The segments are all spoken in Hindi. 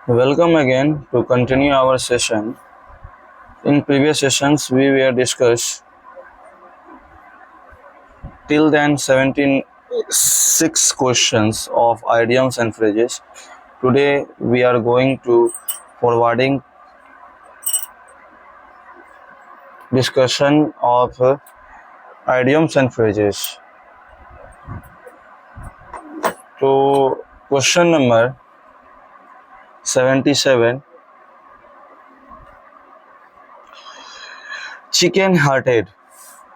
Welcome again to continue our session. In previous sessions, we were discussed till then 76 questions of idioms and phrases. Today, we are going to forwarding discussion of idioms and phrases. So, question number 77. Chicken hearted.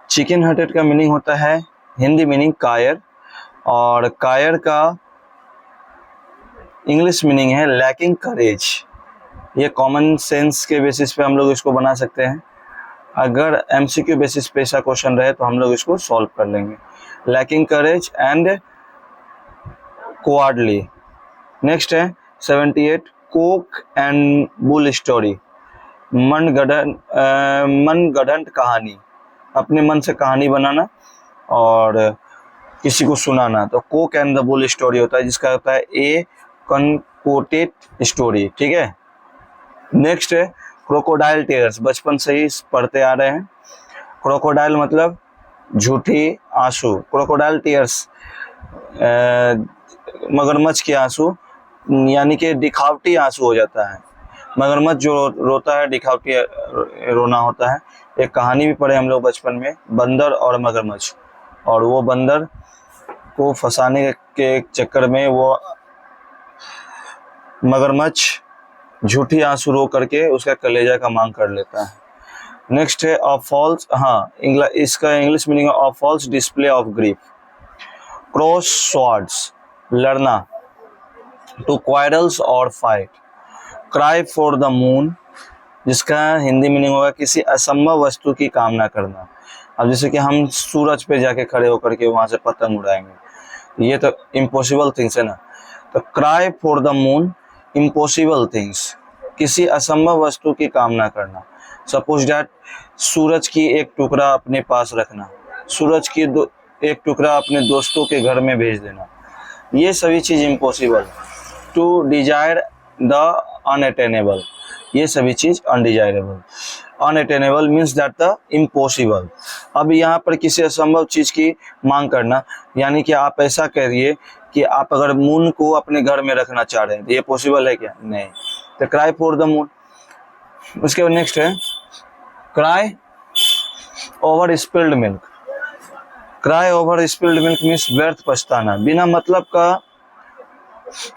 Chicken hearted का मीनिंग होता है हिंदी मीनिंग कायर, और कायर का इंग्लिश मीनिंग है लैकिंग करेज. ये कॉमन सेंस के बेसिस पे हम लोग इसको बना सकते हैं. अगर एमसीक्यू बेसिस पे ऐसा क्वेश्चन रहे तो हम लोग इसको सॉल्व कर लेंगे. Lacking courage and cowardly. Next है 78. Cock and bull story. मनगढ़ंत कहानी, अपने मन से कहानी बनाना और किसी को सुनाना. तो Coke and the bull story होता है, जिसका होता है ए कनकोटेड स्टोरी. ठीक है. नेक्स्ट है क्रोकोडाइल टीयर्स. बचपन से ही पढ़ते आ रहे हैं. क्रोकोडाइल मतलब झूठी आंसू. क्रोकोडाइल टीयर्स मगरमच्छ के आंसू, यानी कि दिखावटी आंसू हो जाता है. मगरमच्छ जो रोता है दिखावटी रोना होता है. एक कहानी भी पढ़े हम लोग बचपन में, बंदर और मगरमच्छ. और वो बंदर को फंसाने के चक्कर में वो मगरमच्छ झूठी आंसू रो करके उसका कलेजा का मांग कर लेता है. नेक्स्ट है अ फॉल्स, इसका इंग्लिश मीनिंग है a false display of grief. Cross swords, लड़ना. टू क्वारल्स और fight. Cry for the moon, जिसका हिंदी मीनिंग होगा किसी असंभव वस्तु की कामना करना. अब जैसे कि हम सूरज पे जाके खड़े होकर के वहां से पतंग उड़ाएंगे, ये तो इम्पॉसिबल थिंग्स है ना. तो cry for the moon, impossible things, किसी असंभव वस्तु की कामना करना. सपोज डैट सूरज की एक टुकड़ा अपने पास रखना, सूरज की एक टुकड़ा अपने दोस्तों के घर में भेज देना, ये सभी चीज impossible. To desire the unattainable, ये सभी चीज undesirable. Unattainable means that the impossible. अब यहाँ पर किसी असंभव चीज की मांग करना, यानी कि आप ऐसा करिए कि आप अगर मून को अपने घर में रखना चाह रहे हैं, तो ये पॉसिबल है क्या? नहीं. तो क्राई फॉर द मून. उसके बाद नेक्स्ट है cry over spilled milk. Cry over spilled milk means व्यर्थ पछताना, बिना मतलब का,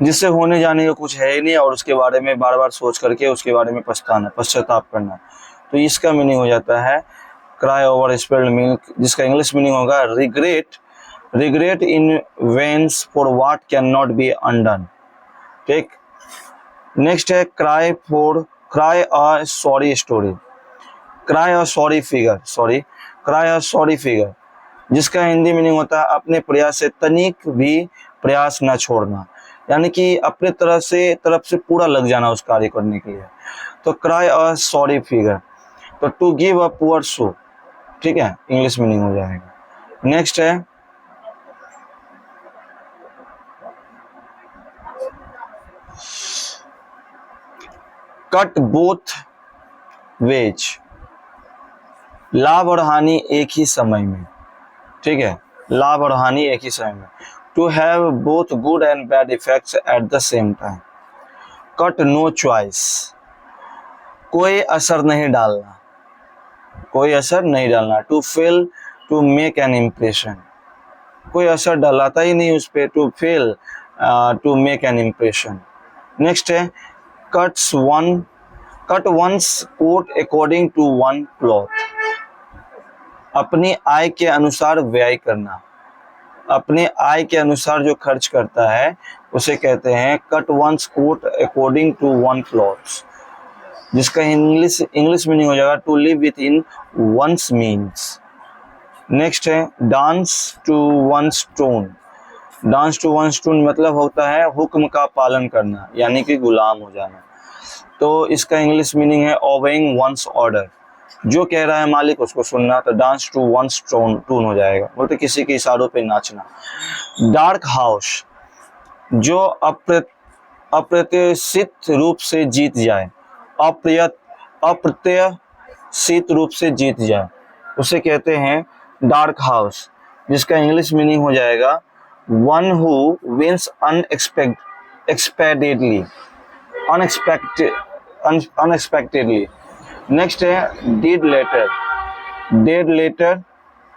जिससे होने जाने का कुछ है ही नहीं और उसके बारे में बार बार सोच करके उसके बारे में पछताना, पश्चाताप करना. तो इसका मीनिंग हो जाता है क्राई ओवर स्पिल्ड मिल्क, जिसका इंग्लिश मीनिंग होगा regret. Regret in veins for what can not be undone. ठीक. नेक्स्ट है cry a sorry story. Cry a sorry figure, जिसका हिंदी मीनिंग होता है अपने प्रयास से तनिक भी प्रयास न छोड़ना, यानी कि अपने तरफ से पूरा लग जाना उस कार्य करने के लिए. तो क्राई अ सॉरी फिगर. तो to give a poor show, ठीक है, इंग्लिश मीनिंग हो जाएगा. नेक्स्ट है कट बोथ वेज. लाभ और हानि एक ही समय में. ठीक है, लाभ और हानि एक ही समय में. To have both good and bad effects at the same time. Cut no ice, कोई असर नहीं डालना, कोई असर नहीं डालना. To fail to make an impression, कोई असर डालाता ही नहीं उस पर. To fail to make an impression. Next है cut one's coat according to one cloth. अपनी आय के अनुसार व्यय करना, अपने आय के अनुसार जो खर्च करता है उसे कहते हैं cut one's coat according to one cloths, जिसका इंग्लिश मीनिंग हो जाएगा to live within one's means. Next है dance to one's tune. Dance to one's tune मतलब होता है हुक्म का पालन करना, यानी कि गुलाम हो जाना. तो इसका इंग्लिश मीनिंग है ओबेइंग वंस ऑर्डर, जो कह रहा है मालिक उसको सुनना. तो डांस टू वंस टून हो जाएगा, बोलते किसी के इशारों पे नाचना. डार्क हाउस, जो अप्रत्याशित रूप से जीत जाए, अप्रत्याशित रूप से जीत जाए, उसे कहते हैं डार्क हाउस, जिसका इंग्लिश मीनिंग हो जाएगा one who wins unexpectedly, unexpectedly. Next है डेड लेटर। डेड लेटर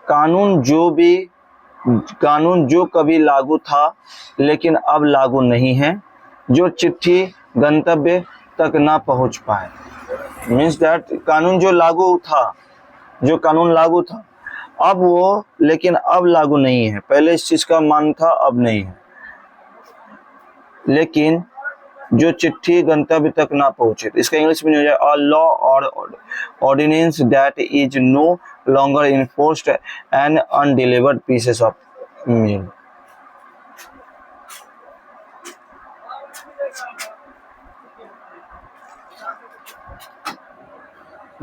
कानून जो कभी लागू था लेकिन अब लागू नहीं है, जो चिट्ठी गंतव्य तक ना पहुंच पाए। मीन्स दैट जो कानून लागू था अब वो, लेकिन अब लागू नहीं है। पहले इस चीज का मान था, अब नहीं है। लेकिन जो चिट्ठी गंतव्य तक ना पहुंचे, इसका इंग्लिश में हो जाए अ लॉ और ordinance that is no longer enforced and undelivered pieces of mail.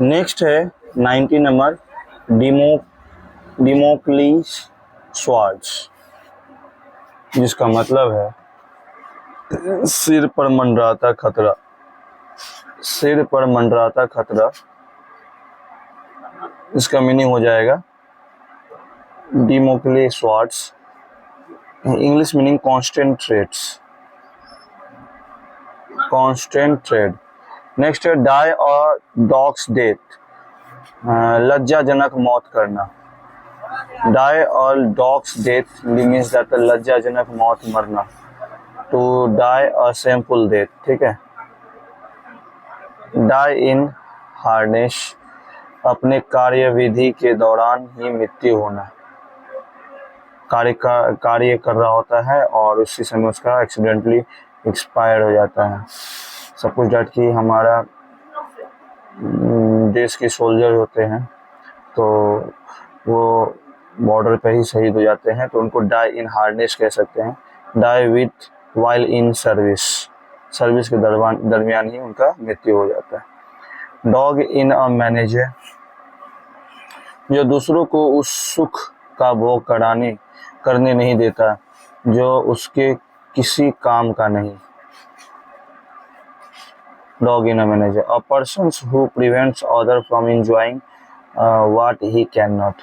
Next है 90 नंबर डिमोक्लिस स्वॉर्ड्स, जिसका मतलब है सिर पर मंडराता खतरा। सिर पर मंडराता खतरा, इसका मीनिंग हो जाएगा Damocles swords, English meaning constant threat. Next है डाई और डॉग्स डेथ, लज्जाजनक मौत करना। डाई और डॉग्स डेथ मीन्स दैट लज्जाजनक मौत मरना, to die a shameful death, ठीक है। डाई इन हार्नेस, अपने कार्यविधि के दौरान ही मृत्यु होना। कार्य कर रहा होता है और उसी समय उसका एक्सीडेंटली एक्सपायर हो जाता है। सपोज दैट कि हमारा देश के सोल्जर होते हैं तो वो बॉर्डर पे ही शहीद हो जाते हैं, तो उनको डाई इन हार्नेस कह सकते हैं। Die with while in service के दरमियान ही उनका मृत्यु हो जाता है। डॉग इन अ मैनेजर, जो दूसरों को उस सुख का भोग करने नहीं देता जो उसके किसी काम का नहीं। Dog in a manager, a person who prevents others from enjoying what he cannot.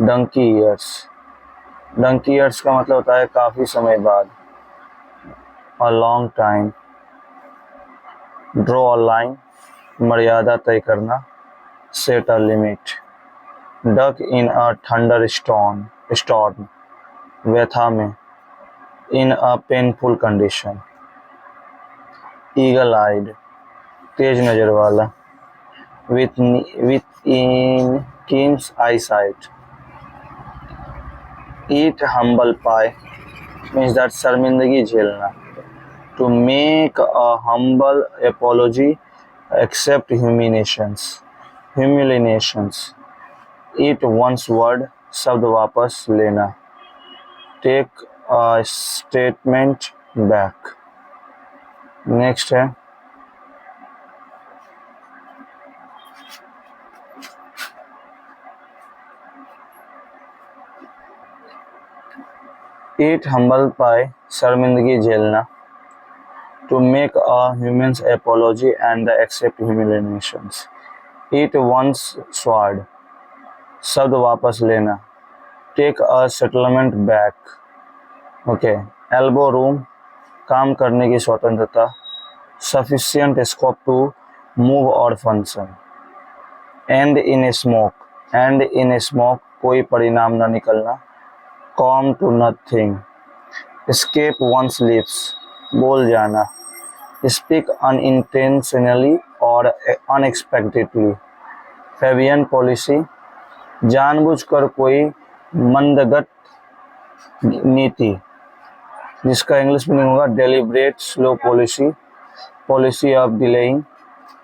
Donkey years, donkey years का मतलब होता है काफी समय बाद। A long time, draw a line, मर्यादा तय करना। Set a limit, duck in a thunderstorm, व्यथा में। In a painful condition, eagle eyed, तेज नजर वाला। With in keens eye sight. Eat humble pie means that शर्मिंदगी झेलना। To make a humble apology, accept humiliations. Eat one's word, शब्द वापस लेना। Take a statement back. Next है ईट हम्बल पाई, शर्मिंदगी झेलना। टू मेक अ ह्यूमन्स apology and accept humiliations. Eat one's स्वार्ड, शब्द वापस लेना। Take a statement back, okay. Elbow room, काम करने की स्वतंत्रता। सफिशिएंट स्कोप टू मूव और फंक्शन। एंड इन स्मोक, कोई परिणाम न निकलना। Come to nothing, escape one's lips, बोल जाना। स्पीक unintentionally और unexpectedly। फेबियन पॉलिसी, जानबूझकर कोई मंदगत नीति, जिसका इंग्लिश मीनिंग होगा deliberate slow policy, policy of delaying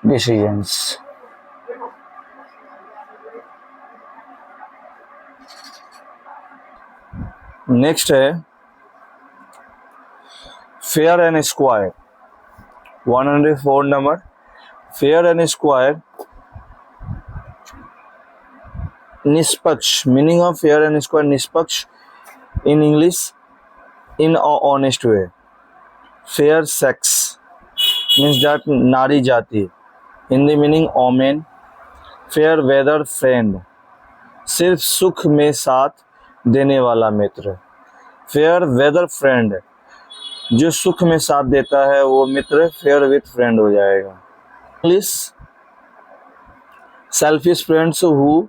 decisions. Next है fair and square, 104 number. Fair and square, निष्पक्ष, meaning of fair and square निष्पक्ष, in English in a honest way. Fair sex means that नारी जाति, Hindi meaning omen. Fair weather friend, सिर्फ सुख में साथ देने वाला मित्र। फेयर वेदर फ्रेंड, जो सुख में साथ देता है वो मित्र फेयर विथ फ्रेंड हो जाएगा। English, selfish friends who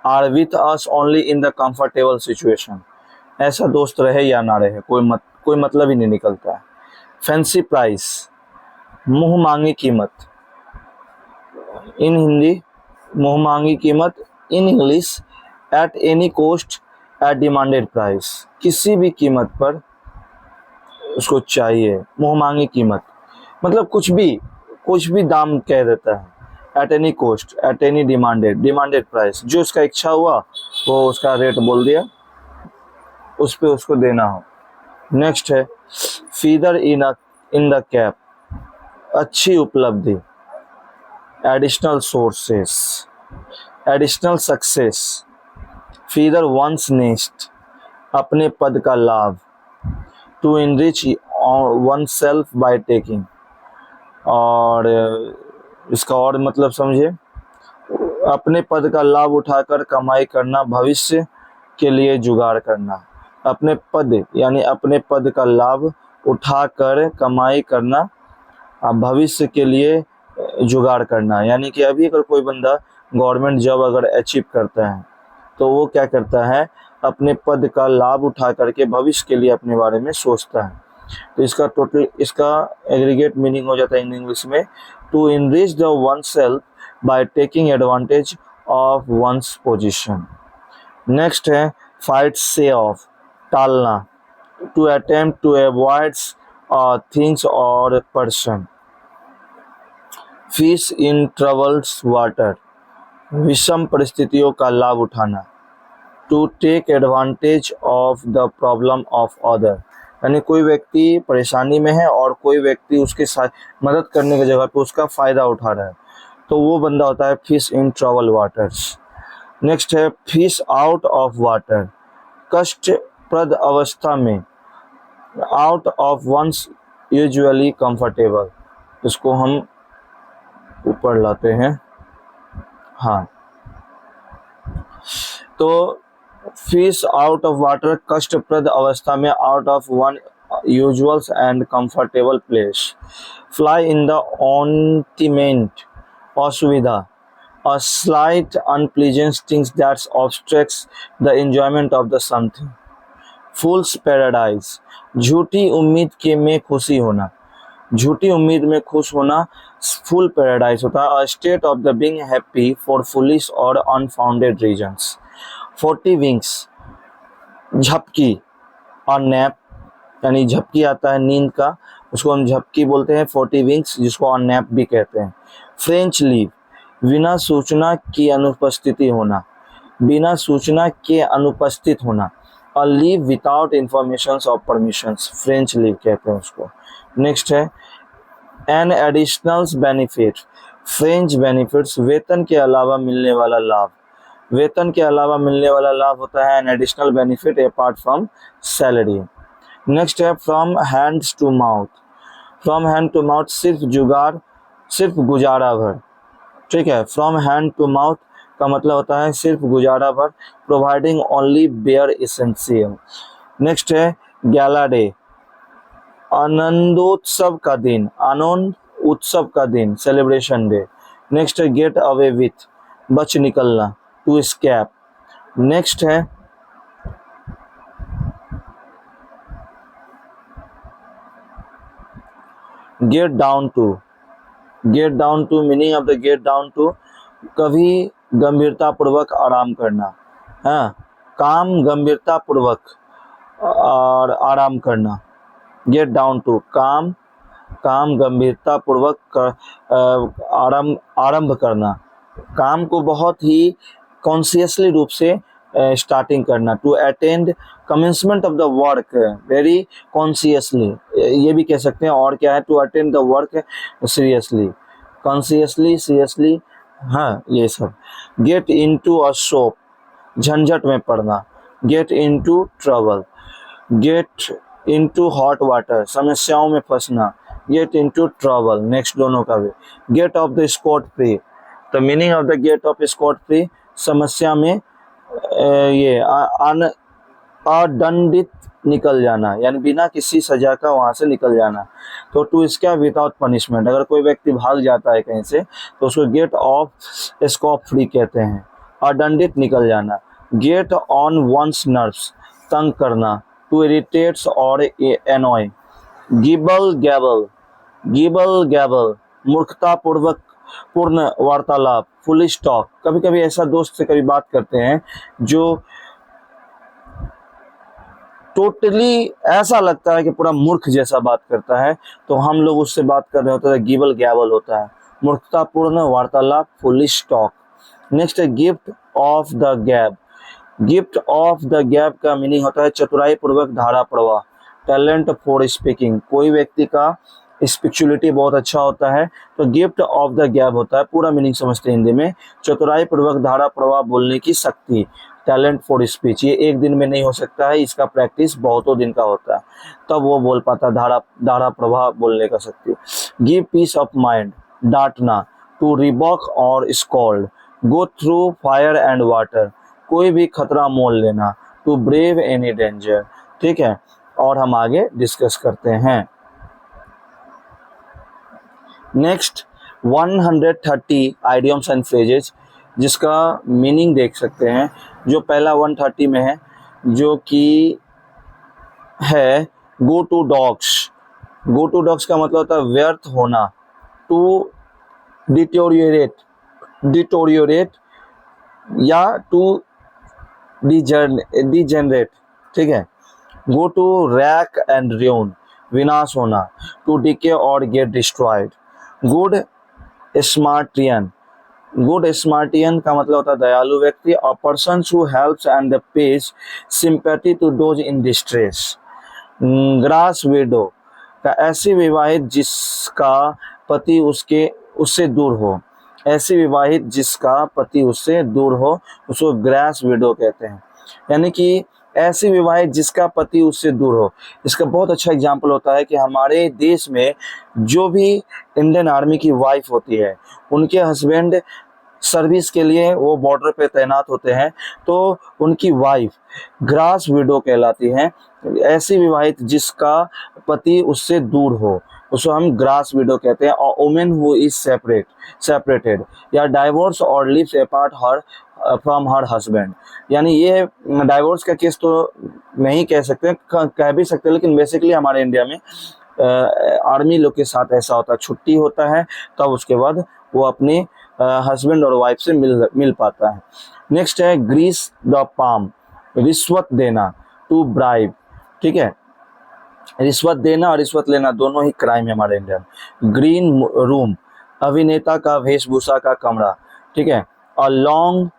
are with us only in the comfortable situation, ऐसा दोस्त रहे या ना रहे कोई मतलब ही नहीं निकलता है। फैंसी प्राइस, मुंह मांगी कीमत, इन हिंदी मुंह मांगी कीमत, in English at any cost at demanded price, किसी भी कीमत पर उसको चाहिए। मुंह मांगी कीमत मतलब कुछ भी दाम कह देता है। At any cost, at any demanded price, जो उसका इच्छा हुआ वो उसका रेट बोल दिया, उस पे उसको देना हो। नेक्स्ट है फीदर इन द कैप, अच्छी उपलब्धि, additional sources, additional success. Feather one's nest, अपने पद का लाभ। To enrich one self by taking, और इसका और मतलब समझे, अपने पद का लाभ उठाकर कमाई करना, भविष्य के लिए जुगाड़ करना। अपने पद यानी अपने पद का लाभ उठाकर कमाई करना, भविष्य के लिए जुगाड़ करना। यानी कि अभी अगर कोई बंदा गवर्नमेंट जॉब अगर अचीव करता है तो वो क्या करता है, अपने पद का लाभ उठा करके भविष्य के लिए अपने बारे में सोचता है। तो इसका एग्रीगेट मीनिंग हो जाता है इन इंग्लिश में, to enrich the one self by taking advantage of one's position. Next है फाइट से ऑफ, टालना, to attempt to avoid things और person. Fish in troubles water, विषम परिस्थितियों का लाभ उठाना। To take advantage of the problem of other, यानी कोई व्यक्ति परेशानी में है और कोई व्यक्ति उसके साथ मदद करने की जगह पे उसका फ़ायदा उठा रहा है, तो वो बंदा होता है fish in trouble waters. Next है फिश आउट ऑफ वाटर, कष्टप्रद अवस्था में, out of one's usually comfortable, इसको हम ऊपर लाते हैं। हाँ, तो फिश आउट ऑफ वाटर, कष्टप्रद अवस्था में, out of one usual and comfortable place. Fly in the ointment, असुविधा, a slight unpleasant things that obstructs the enjoyment of the something. Fool's paradise, झूठी उम्मीद के में खुशी होना, झूठी उम्मीद में खुश होना फुल पैराडाइज होता है। A state of the being happy for foolish or unfounded reasons. 40 wings, झपकी, और नैप, यानी झपकी आता है नींद का, उसको हम झपकी बोलते हैं। 40 wings जिसको ऑन नैप भी कहते हैं। फ्रेंच लीव, बिना सूचना की अनुपस्थिति होना, बिना सूचना के अनुपस्थित होना। और लीव विदाउट इंफॉर्मेशन और परमिशंस, फ्रेंच लीव कहते हैं उसको। नेक्स्ट है an additional benefit, French benefits, वेतन के अलावा मिलने वाला लाभ। वेतन के अलावा मिलने वाला लाभ होता है an additional benefit apart from salary. Next है from hands to mouth, from hand to mouth सिर्फ गुजारा भर, ठीक है। फ्रॉम हैंड टू माउथ का मतलब होता है सिर्फ गुजारा भर, providing only bare essential. Next है गैला डे, आनंदोत्सव का दिन, आनंद उत्सव का दिन, सेलिब्रेशन डे। नेक्स्ट है गेट अवे विथ, बच निकलना, टू स्कैप। नेक्स्ट है get down to, get down to, meaning of the get down to, कभी गंभीरता पूर्वक आराम करना, हाँ, काम गंभीरता पूर्वक और आराम करना। गेट डाउन टू, काम गंभीरता पूर्वक आरंभ करना, काम को बहुत ही कॉन्शियसली रूप से स्टार्टिंग करना। To attend commencement of the work very consciously, ये भी कह सकते हैं। और क्या है, to attend the work seriously, consciously, seriously, हाँ, ये सब। गेट इनटू अ शॉप, झंझट में पड़ना। Get into trouble, get into hot water, समस्याओं में फंसना, get into trouble, next दोनों का भी, get off the scot free, the meaning of the get off scot free, समस्या में ये अदंडित निकल जाना, यानी बिना किसी सजा का वहां से निकल जाना। तो टू इसका विदाउट पनिशमेंट, अगर कोई व्यक्ति भाग जाता है कहीं से तो उसको गेट ऑफ स्कॉप फ्री कहते हैं। अदंडित निकल जाना, गेट ऑन वंस नर्व्स, तंग करना, टू इरिटेट्स और एनॉय। गिबल गैबल, गिबल गैबल मूर्खतापूर्वक पूर्ण वार्तालाप, फुलिश टॉक। कभी कभी ऐसा दोस्त से कभी बात करते हैं जो टोटली ऐसा लगता है कि पूरा मूर्ख जैसा बात करता है, तो हम लोग उससे बात कर रहे होते हैं, गिबल गैबल होता है, मूर्खतापूर्ण वार्तालाप, फुलिश टॉक। नेक्स्ट है गिफ्ट ऑफ द गैब। गिफ्ट ऑफ द गैब का मीनिंग होता है चतुराई पूर्वक धारा प्रवाह, टैलेंट फॉर स्पीकिंग। कोई व्यक्ति का स्पिरिचुअलिटी बहुत अच्छा होता है तो गिफ्ट ऑफ द गैब होता है, पूरा मीनिंग समझते हैं हिंदी में, चतुराई पूर्वक धारा प्रवाह, बोलने की शक्ति, टैलेंट फॉर स्पीच। ये एक दिन में नहीं हो सकता है, इसका प्रैक्टिस बहुतों दिन का होता है, तब वो बोल पाता धारा प्रवाह, बोलने का शक्ति। गिव पीस ऑफ माइंड, डांटना, टू रिबॉक और scold, go through fire and water, कोई भी खतरा मोल लेना, टू ब्रेव एनी डेंजर। ठीक है, और हम आगे डिस्कस करते हैं। नेक्स्ट 130 आइडियम्स एंड फ्रेजेस, जिसका मीनिंग देख सकते हैं। जो पहला 130 में है जो कि है go to dogs. Go to dogs का मतलब होता है व्यर्थ होना, टू डिटोरियोरेट, डिटोरियोरेट या टू डिजेनरेट। ठीक है, go to rack and ruin, विनाश होना, टू डिके और get destroyed. Good Samaritan, good Samaritan का मतलब होता है दयालु व्यक्ति, a person who helps and pays sympathy to those in distress. Grass widow का ऐसी विवाहित जिसका पति उससे दूर हो, ऐसी विवाहित जिसका पति उससे दूर हो, उसको ग्रास विडो कहते हैं, यानी कि ऐसी विवाहित जिसका पति उससे दूर हो। इसका बहुत अच्छा एग्जाम्पल होता है कि हमारे देश में जो भी इंडियन आर्मी की वाइफ होती है, उनके हस्बैंड सर्विस के लिए वो बॉर्डर पे तैनात होते हैं, तो उनकी वाइफ ग्रास विडो कहलाती है। ऐसी विवाहित जिसका पति उससे दूर हो, उसको हम ग्रास विडो कहते हैं। और वुमेन हु इज सेपरेटेड या डाइवोर्स और lives apart her from her husband, यानी ये डाइवोर्स का केस तो नहीं कह सकते, कह भी सकते, लेकिन बेसिकली हमारे इंडिया में आर्मी लोग के साथ ऐसा होता है, छुट्टी होता है तब उसके बाद वो अपने हस्बैंड और वाइफ से मिल पाता है। नेक्स्ट है ग्रीस द पाम, रिश्वत देना, टू ब्राइब। ठीक है, रिश्वत देना और रिश्वत लेना दोनों ही क्राइम है हमारे इंडिया में। ग्रीन रूम, अभिनेता का वेशभूषा का कमरा। ठीक है, a long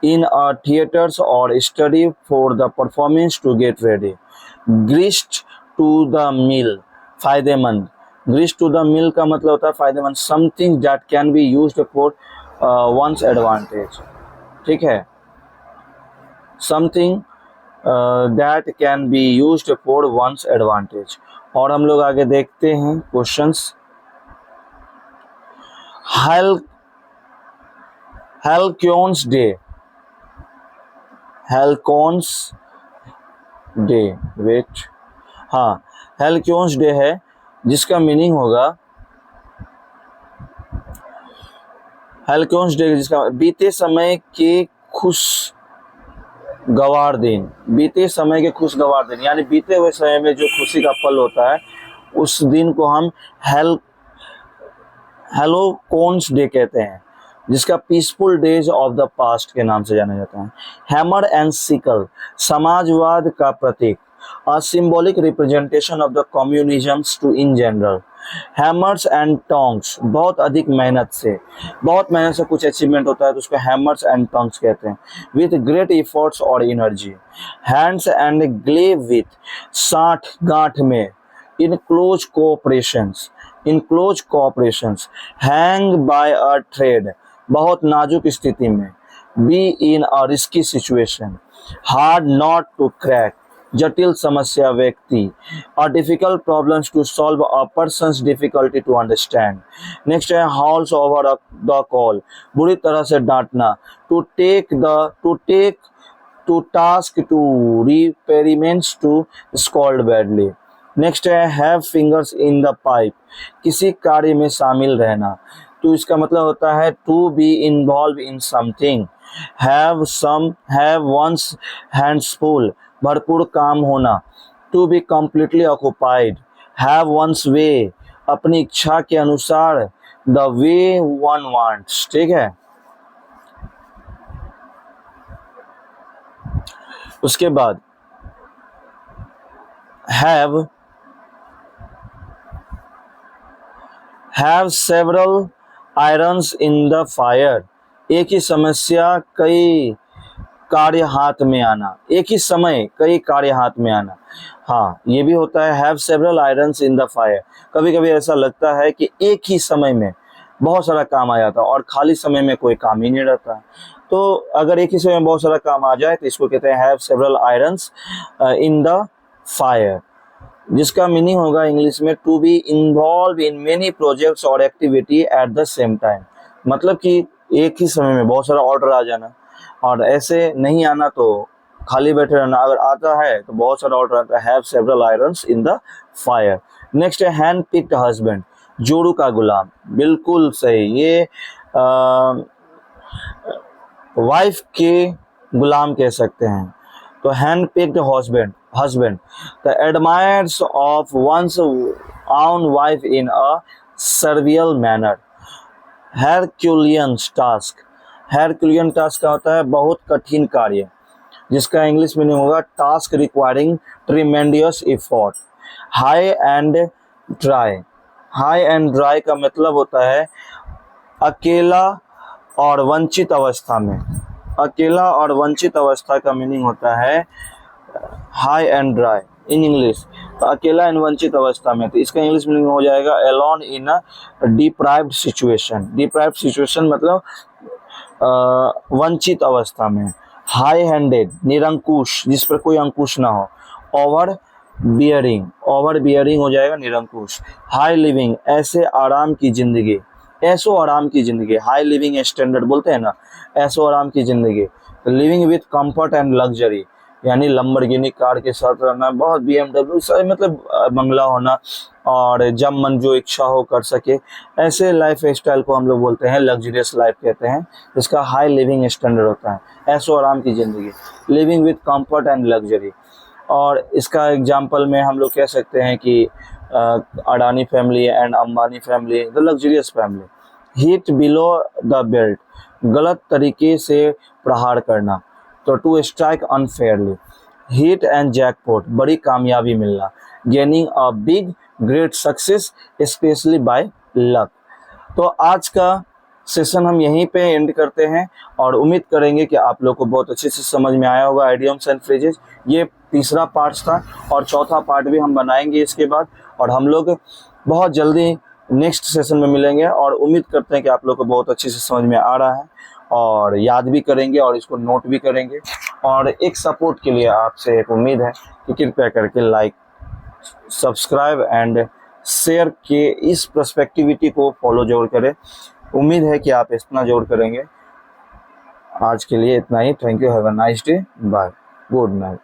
in a theatres और study for the performance to get ready. Grist to the mill, फायदेमंद। ग्रिस्ट टू द मिल का मतलब होता है फायदेमंद, something that can be used for one's advantage. ठीक है, something that can be used for one's advantage. और हम लोग आगे देखते हैं questions. Halcyons day, halcyons day, wait, हाँ हेलक्योन्स डे है, जिसका मीनिंग होगा हेलक्योन्स डे जिसका बीते समय के खुशगवार दिन, बीते समय के खुशगवार दिन, यानी बीते हुए समय में जो खुशी का पल होता है उस दिन को हम हेलोकोन्स डे कहते हैं, जिसका peaceful days of the past के नाम से जाना जाता है। हैमर एंड सिकल, समाजवाद का प्रतीक, a symbolic representation of the communisms to in general. Hammers and tongs, बहुत अधिक मेहनत से, बहुत मेहनत से कुछ अचीवमेंट होता है तो उसको हैमर्स एंड टोंग्स कहते हैं। विथ ग्रेट एफर्ट्स और energy. Hands and glove with, साठ गांठ में। In close cooperations, in close cooperations. Hang by a thread, बहुत नाजुक स्थिति में। Be in a risky situation. Hard nut to crack, जटिल समस्या व्यक्ति, a difficult problems to solve, a persons difficulty to understand. Next है हॉल्स ओवर द कॉल, बुरी तरह से डांटना, to take to task, to reprimands, to scold badly. Next है have fingers in the pipe, किसी कार्य में शामिल रहना, तो इसका मतलब होता है to be involve in something. Have one's hands full, भरपूर काम होना, to be completely occupied. Have one's way, अपनी इच्छा के अनुसार, द वे वन वांट्स। ठीक है, उसके बाद have several irons in the fire, एक ही समस्या कई कार्य हाथ में आना, एक ही समय कई कार्य हाथ में आना। हाँ, ये भी होता है have several irons in the fire, कभी कभी ऐसा लगता है कि एक ही समय में बहुत सारा काम आ जाता है और खाली समय में कोई काम ही नहीं रहता। तो अगर एक ही समय में बहुत सारा काम आ जाए तो इसको कहते हैं have several irons in the fire, जिसका मीनिंग होगा इंग्लिश में to be involve in many projects और activity at the same time. मतलब कि एक ही समय में बहुत सारा ऑर्डर आ जाना, और ऐसे नहीं आना तो खाली बैठे रहना, अगर आता है तो बहुत सारा ऑर्डर आता है। Have several irons in the fire. Next है हैंड पिक्ड हस्बैंड, जोड़ू का गुलाम, बिल्कुल सही, ये वाइफ के गुलाम कह सकते हैं। तो hand picked husband the admires of one's own wife in a servile manner. Herculean task का होता है बहुत कठिन कार्य, जिसका इंग्लिश मीनिंग होगा task requiring tremendous effort. High and dry का मतलब होता है अकेला और वंचित अवस्था में। अकेला और वंचित अवस्था का मीनिंग होता है high and dry in English. तो अकेला एंड वंचित अवस्था में, तो इसका इंग्लिश मीनिंग हो जाएगा alone in a deprived situation. Deprived situation मतलब वंचित अवस्था में। हाई हैंडेड, निरंकुश, जिस पर कोई अंकुश ना हो। ओवर बियरिंग हो जाएगा निरंकुश। हाई लिविंग, ऐसे आराम की जिंदगी, ऐसो आराम की जिंदगी। हाई लिविंग स्टैंडर्ड बोलते हैं ना, ऐसो आराम की जिंदगी। तो living with comfort and luxury, यानी लंबरगिनी कार के साथ रहना, बहुत BMW सारे, मतलब बंगला होना, और जब मन जो इच्छा हो कर सके, ऐसे लाइफ स्टाइल को हम लोग बोलते हैं लग्जरियस लाइफ कहते हैं। इसका हाई लिविंग स्टैंडर्ड होता है, ऐसो आराम की जिंदगी, living with comfort and luxury. और इसका एग्जाम्पल में हम लोग कह सकते हैं कि Adani family and Ambani family, the luxurious family. Hit below the belt, गलत तरीके से प्रहार करना, तो to strike unfairly. Hit and jackpot, बड़ी कामयाबी मिलना। Gaining a big great success specially by luck. तो आज का सेशन हम यहीं पे एंड करते हैं, और उम्मीद करेंगे कि आप लोग को बहुत अच्छे से समझ में आया होगा आइडियम्स एंड फ्रेजेस। ये तीसरा पार्ट था, और चौथा पार्ट भी हम बनाएंगे इसके बाद, और हम लोग बहुत जल्दी नेक्स्ट सेशन में मिलेंगे, और उम्मीद करते हैं कि आप लोग को बहुत अच्छे से समझ में आ रहा है, और याद भी करेंगे और इसको नोट भी करेंगे। और एक सपोर्ट के लिए आपसे एक उम्मीद है कि कृपया करके लाइक, सब्सक्राइब एंड शेयर के इस पर्सपेक्टिविटी को फॉलो जरूर करें। उम्मीद है कि आप इतना जरूर करेंगे। आज के लिए इतना ही। Thank you, have a nice day, bye, good night.